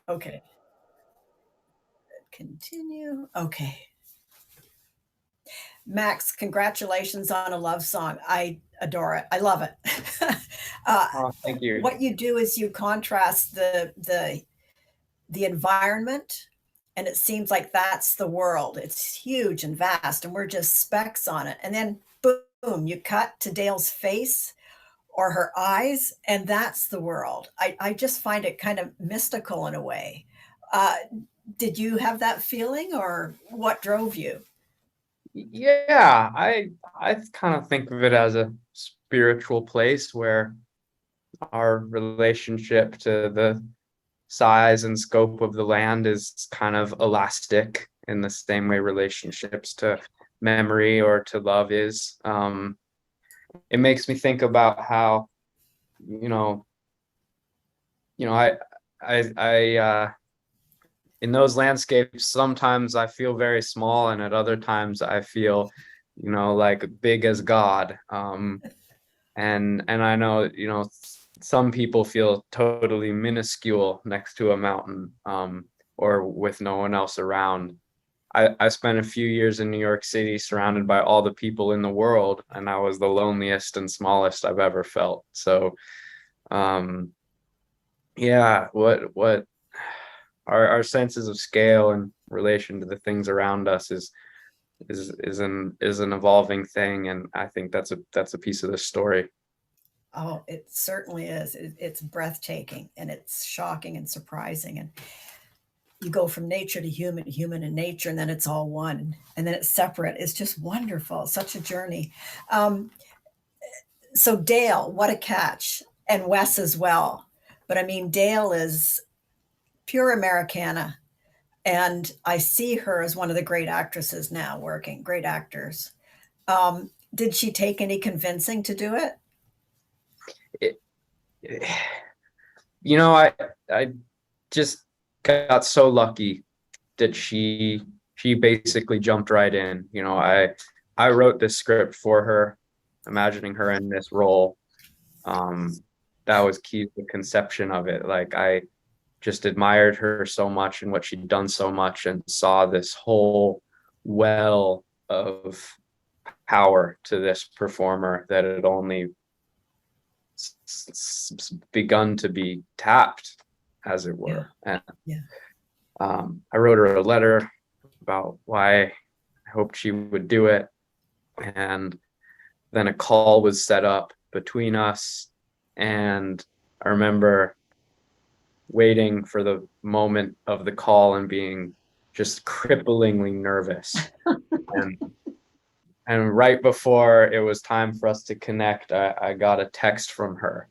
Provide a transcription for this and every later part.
Okay. Continue. Okay. Max, congratulations on a love song. I adore it. I love it. uh, Oh, thank you. what you do is you contrast the environment, and it seems like that's the world. It's huge and vast, and we're just specks on it. And then boom, you cut to Dale's face or her eyes, and that's the world. I just find it kind of mystical in a way. Uh, did you have that feeling, or what drove you? Yeah, I kind of think of it as a spiritual place where our relationship to the size and scope of the land is kind of elastic in the same way relationships to memory or to love is. It makes me think about how, you know, you know, I in those landscapes, sometimes I feel very small, and at other times I feel, like big as God. And I know, some people feel totally minuscule next to a mountain, or with no one else around. I spent a few years in New York City surrounded by all the people in the world, and I was the loneliest and smallest I've ever felt. So, um, yeah, what our senses of scale in relation to the things around us is an evolving thing, and I think that's a piece of the story. Oh, it certainly is. It's breathtaking, and it's shocking and surprising. And you go from nature to human and nature, and then it's all one, and then it's separate. It's just wonderful. Such a journey. Um, so Dale, what a catch, and Wes as well. But I mean, Dale is pure Americana, and I see her as one of the great actresses now working, great actors. Did she take any convincing to do it? It, I just got so lucky that she basically jumped right in. I wrote this script for her, imagining her in this role. Um, that was key to the conception of it. Like, I just admired her so much and what she'd done so much, and saw this whole well of power to this performer that had only begun to be tapped, as it Yeah, were. And yeah. I wrote her a letter about why I hoped she would do it. And then a call was set up between us. And I remember waiting for the moment of the call and being just cripplingly nervous. And and right before it was time for us to connect, I got a text from her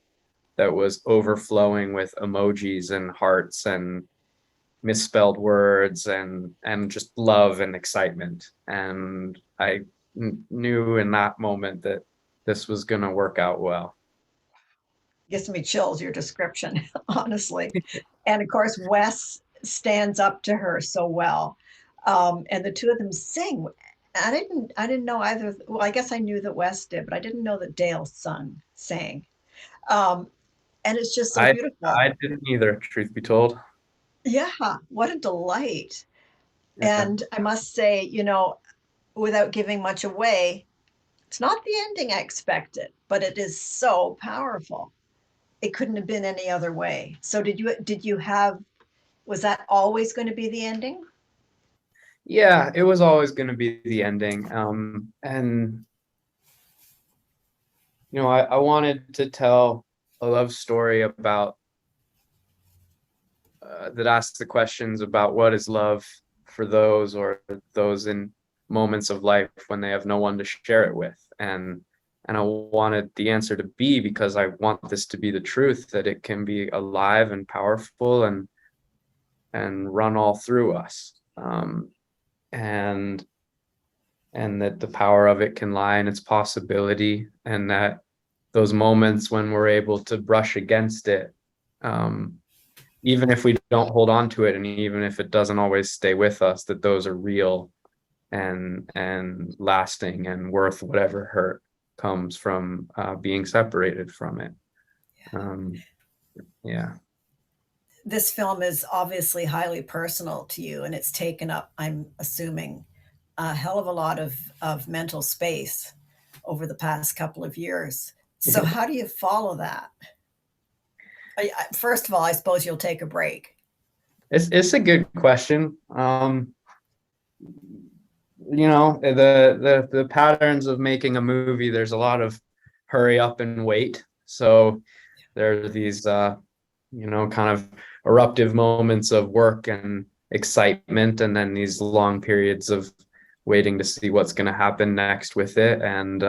that was overflowing with emojis and hearts and misspelled words and just love and excitement. And I knew in that moment that this was going to work out well. Gives me chills, your description, honestly. And of course, Wes stands up to her so well. And the two of them sing. I didn't know either. Well, I guess I knew that Wes did, but I didn't know that Dale sang. Um, and it's just so I beautiful. I didn't either, truth be told. Yeah, what a delight. Yeah. And I must say, without giving much away, it's not the ending I expected, but it is so powerful. It couldn't have been any other way. So did you have was that always going to be the ending? Yeah, it was always going to be the ending. And I wanted to tell a love story about that asks the questions about what is love for those in moments of life when they have no one to share it with. And I wanted the answer to be, because I want this to be the truth, that it can be alive and powerful and run all through us. And that the power of it can lie in its possibility, and that those moments when we're able to brush against it, um, even if we don't hold on to it, and even if it doesn't always stay with us, that those are real and lasting and worth whatever hurt comes from being separated from it. Um, yeah. this film is obviously highly personal to you, and it's taken up, I'm assuming, a hell of a lot of mental space over the past couple of years. So how do you follow that? First of all, I suppose you'll take a break. It's a good question. The patterns of making a movie, there's a lot of hurry up and wait. So there are these kind of eruptive moments of work and excitement, and then these long periods of waiting to see what's going to happen next with it. And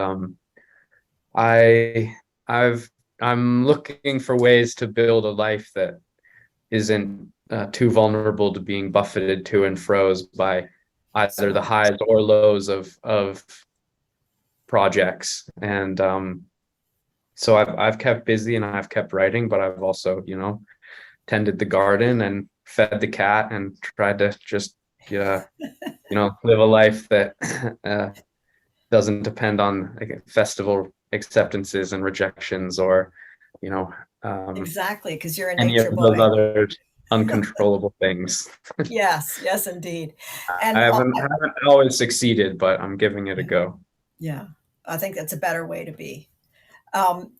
I'm looking for ways to build a life that isn't too vulnerable to being buffeted to and froze by either the highs or lows of projects. And so I've kept busy and I've kept writing, but I've also, tended the garden and fed the cat and tried to just, live a life that doesn't depend on festival acceptances and rejections or, Exactly, because you're a any nature of those boy. other uncontrollable things. Yes, indeed. I And haven't always succeeded, but I'm giving it a go. yeah, I think that's a better way to be. Um,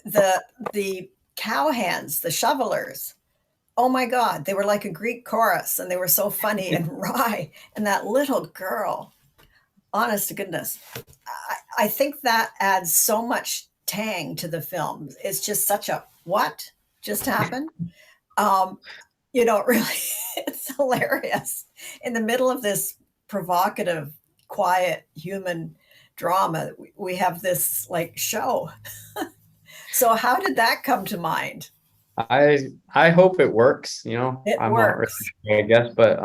the cowhands, the shovelers. Oh my God, they were like a Greek chorus, and they were so funny and wry. And that little girl, honest to goodness, I think that adds so much tang to the film. It's just such a what just happened. Um, really, it's hilarious. In the middle of this provocative, quiet human drama, we have this like show. So how did that come to mind? I hope it works, It I'm not really works. sure, I guess, but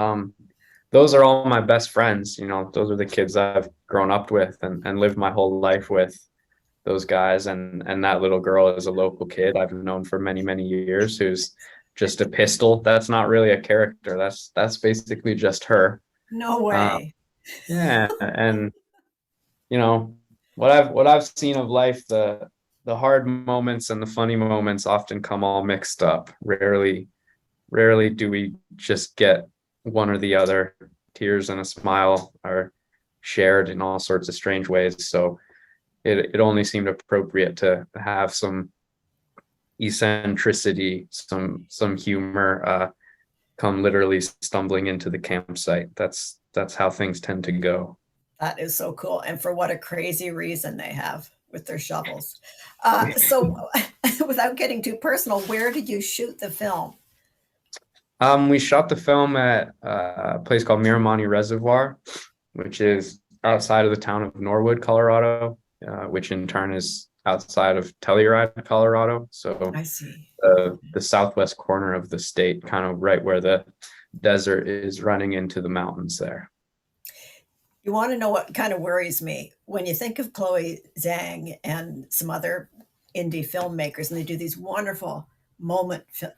those are all my best friends, those are the kids I've grown up with and lived my whole life with, those guys, and that little girl is a local kid I've known for many, many years who's just a pistol. That's not really a character. That's basically just her. No Uh, way. yeah, and what I've seen of life, the hard moments and the funny moments often come all mixed up. Rarely do we just get one or the other. Tears and a smile are shared in all sorts of strange ways. So it only seemed appropriate to have some eccentricity, some humor, come literally stumbling into the campsite. That's how things tend to go. That is so cool. And for what a crazy reason they have with their shovels. So, without getting too personal, where did you shoot the film? We shot the film at a place called Miramani Reservoir, which is outside of the town of Norwood, Colorado, which in turn is outside of Telluride, Colorado. So I see. the southwest corner of the state, kind of right where the desert is running into the mountains there. You want to know what kind of worries me? When you think of Chloe Zhang and some other indie filmmakers, and they do these wonderful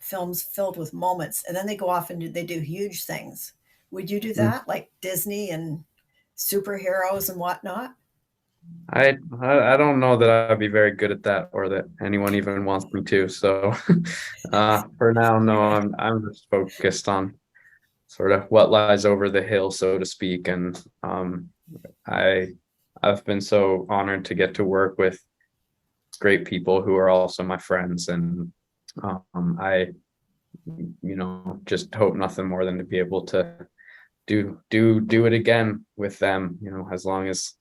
films filled with moments, and then they go off and they do huge things. Would you do Mm. that, like Disney and superheroes and whatnot? I don't know that I'd be very good at that or that anyone even wants me to. So for now, no, I'm just focused on sort of what lies over the hill, so to speak. And I I've been so honored to get to work with great people who are also my friends, and I just hope nothing more than to be able to do it again with them, as long as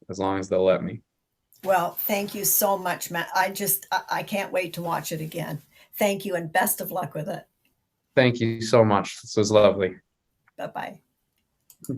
they'll let me. Well, thank you so much, Matt. I can't wait to watch it again. Thank you, and best of luck with it. Thank you so much. This was lovely. Bye bye. Bye.